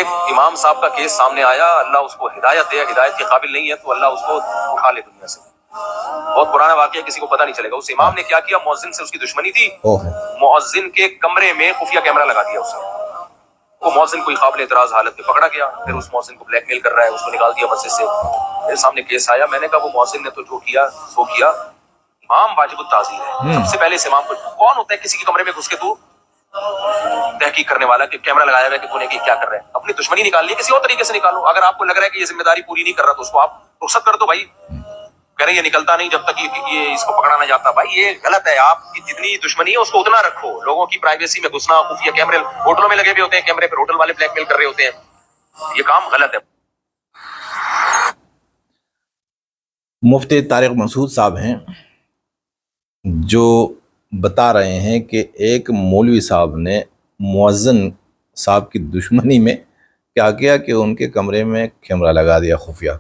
ایک امام صاحب کا کیس سامنے آیا، اللہ اس کو ہدایت دے، ہدایت کے قابل نہیں ہے تو اللہ اس کو اٹھا لے دنیا سے. بہت پرانا واقعہ، کسی کو پتہ نہیں چلے گا. اس امام نے کیا کیا، مؤذن سے اس کی دشمنی تھی، مؤذن کے کمرے میں خفیہ کیمرہ لگا دیا اس نے. وہ مؤذن کوئی قابل اعتراض حالت میں پکڑا گیا، پھر اس مؤذن کو بلیک میل کر رہا ہے، اس کو نکال دیا مسجد سے. میرے سامنے کیس آیا، میں نے کہا وہ مؤذن نے تو جو کیا سو کیا، امام واجب التعزیر ہے. سب سے پہلے اس امام کو کون ہوتا ہے کسی کے کمرے میں گھس کے تو تحقیق کرنے والا کہ کیمرہ لگایا ہوا ہے کہ تو نے کیا کر رہا ہے. اپنی دشمنی نکال لی، کسی اور طریقے سے نکالو. اگر آپ کو لگ رہا ہے کہ یہ ذمہ داری پوری نہیں کر رہا تو اس کو آپ رخصت کر دو بھائی. کہہ رہے یہ نکلتا نہیں جب تک یہ اس کو پکڑا نہ جاتا. بھائی یہ غلط ہے. آپ کی جتنی دشمنی ہے اس کو اتنا رکھو. لوگوں کی پرائیویسی میں گھسنا، خفیہ کیمرے ہوٹلوں میں لگے ہوئے ہوتے ہیں، کیمرے پہ ہوٹل والے بلیک میل کر رہے ہوتے ہیں، یہ کام غلط ہے. مفتی طارق مسعود صاحب ہیں جو بتا رہے ہیں کہ ایک مولوی صاحب نے مؤذن صاحب کی دشمنی میں کیا کیا کہ ان کے کمرے میں کیمرہ لگا دیا خفیہ،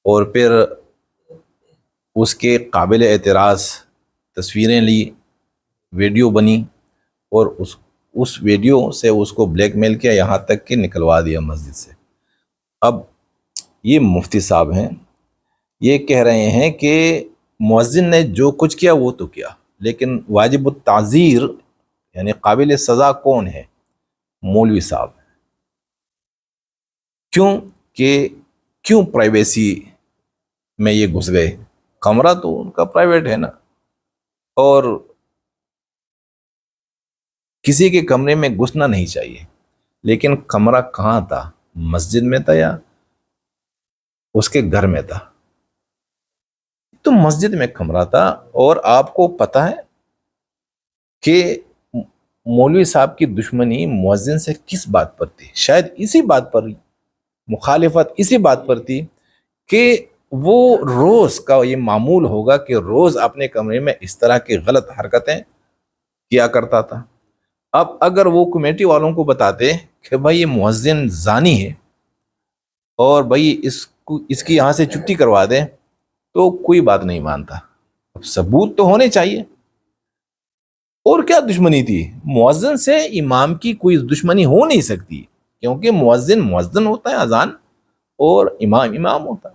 اور پھر اس کے قابل اعتراض تصویریں لی، ویڈیو بنی، اور اس ویڈیو سے اس کو بلیک میل کیا، یہاں تک کہ نکلوا دیا مسجد سے. اب یہ مفتی صاحب ہیں، یہ کہہ رہے ہیں کہ مؤذن نے جو کچھ کیا وہ تو کیا، لیکن واجب التعزیر یعنی قابل سزا کون ہے؟ مولوی صاحب. کیوں پرائیویسی میں یہ گھس گئے؟ کمرہ تو ان کا پرائیویٹ ہے نا، اور کسی کے کمرے میں گھسنا نہیں چاہیے. لیکن کمرہ کہاں تھا؟ مسجد میں تھا یا اس کے گھر میں تھا؟ تو مسجد میں کمرہ تھا. اور آپ کو پتہ ہے کہ مولوی صاحب کی دشمنی مؤذن سے کس بات پر تھی؟ شاید اسی بات پر، مخالفت اسی بات پر تھی کہ وہ روز کا یہ معمول ہوگا کہ روز اپنے کمرے میں اس طرح کی غلط حرکتیں کیا کرتا تھا. اب اگر وہ کمیٹی والوں کو بتاتے کہ بھائی یہ مؤذن زانی ہے اور بھائی اس کی یہاں سے چھٹی کروا دیں، تو کوئی بات نہیں مانتا. اب ثبوت تو ہونے چاہیے. اور کیا دشمنی تھی؟ مؤذن سے امام کی کوئی دشمنی ہو نہیں سکتی، کیونکہ مؤذن ہوتا ہے اذان، اور امام ہوتا ہے.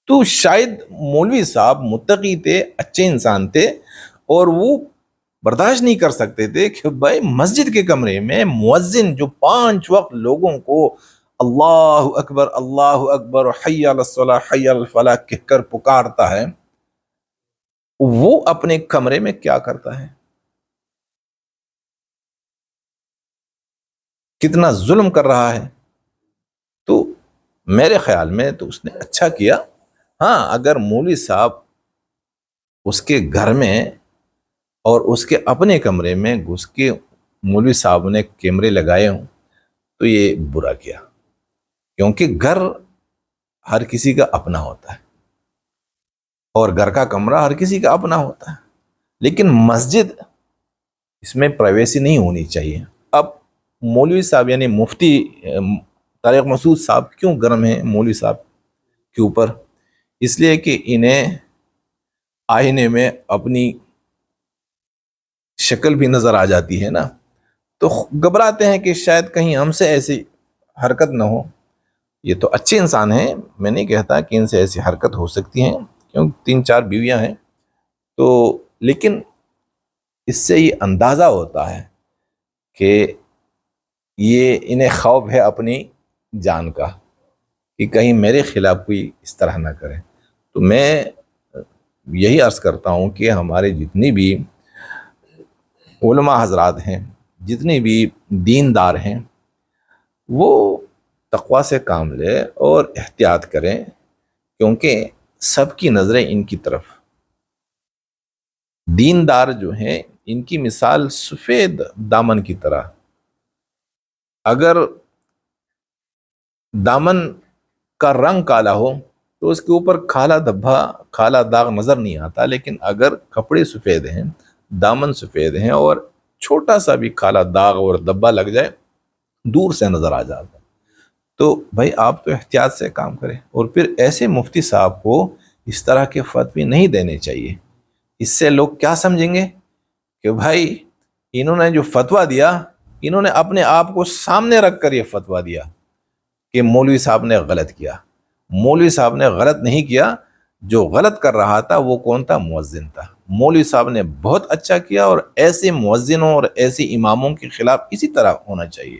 تو شاید مولوی صاحب متقی تھے، اچھے انسان تھے، اور وہ برداشت نہیں کر سکتے تھے کہ بھائی مسجد کے کمرے میں مؤذن جو 5 وقت لوگوں کو اللہ اکبر حی علی الصلاۃ حی علی الفلاح کہہ کر پکارتا ہے، وہ اپنے کمرے میں کیا کرتا ہے؟ کتنا ظلم کر رہا ہے. تو میرے خیال میں تو اس نے اچھا کیا. ہاں، اگر مولوی صاحب اس کے گھر میں اور اس کے اپنے کمرے میں گھس کے مولوی صاحب نے کیمرے لگائے ہوں تو یہ برا کیا، کیونکہ گھر ہر کسی کا اپنا ہوتا ہے اور گھر کا کمرہ ہر کسی کا اپنا ہوتا ہے. لیکن مسجد، اس میں پرائیویسی نہیں ہونی چاہیے. اب مولوی صاحب یعنی مفتی طارق مسعود صاحب کیوں گرم ہیں مولوی صاحب کے اوپر؟ اس لیے کہ انہیں آئینے میں اپنی شکل بھی نظر آ جاتی ہے نا، تو گھبراتے ہیں کہ شاید کہیں ہم سے ایسی حرکت نہ ہو. یہ تو اچھے انسان ہیں، میں نہیں کہتا کہ ان سے ایسی حرکت ہو سکتی ہیں، کیونکہ 3-4 بیویاں ہیں. تو لیکن اس سے یہ اندازہ ہوتا ہے کہ یہ انہیں خوف ہے اپنی جان کا کہ کہیں میرے خلاف کوئی اس طرح نہ کرے. تو میں یہی عرض کرتا ہوں کہ ہمارے جتنی بھی علماء حضرات ہیں، جتنی بھی دیندار ہیں، وہ تقوی سے کام لے اور احتیاط کریں، کیونکہ سب کی نظریں ان کی طرف. دیندار جو ہیں ان کی مثال سفید دامن کی طرح. اگر دامن کا رنگ کالا ہو تو اس کے اوپر کالا دھبا، کالا داغ نظر نہیں آتا، لیکن اگر کپڑے سفید ہیں، دامن سفید ہیں، اور چھوٹا سا بھی کالا داغ اور دھبا لگ جائے دور سے نظر آ جاتا. تو بھائی آپ تو احتیاط سے کام کریں. اور پھر ایسے مفتی صاحب کو اس طرح کے فتوی نہیں دینے چاہیے. اس سے لوگ کیا سمجھیں گے کہ بھائی انہوں نے جو فتویٰ دیا انہوں نے اپنے آپ کو سامنے رکھ کر یہ فتویٰ دیا کہ مولوی صاحب نے غلط کیا. مولوی صاحب نے غلط نہیں کیا، جو غلط کر رہا تھا وہ کون تھا؟ مؤذن تھا. مولوی صاحب نے بہت اچھا کیا، اور ایسے مؤذنوں اور ایسے اماموں کے خلاف اسی طرح ہونا چاہیے.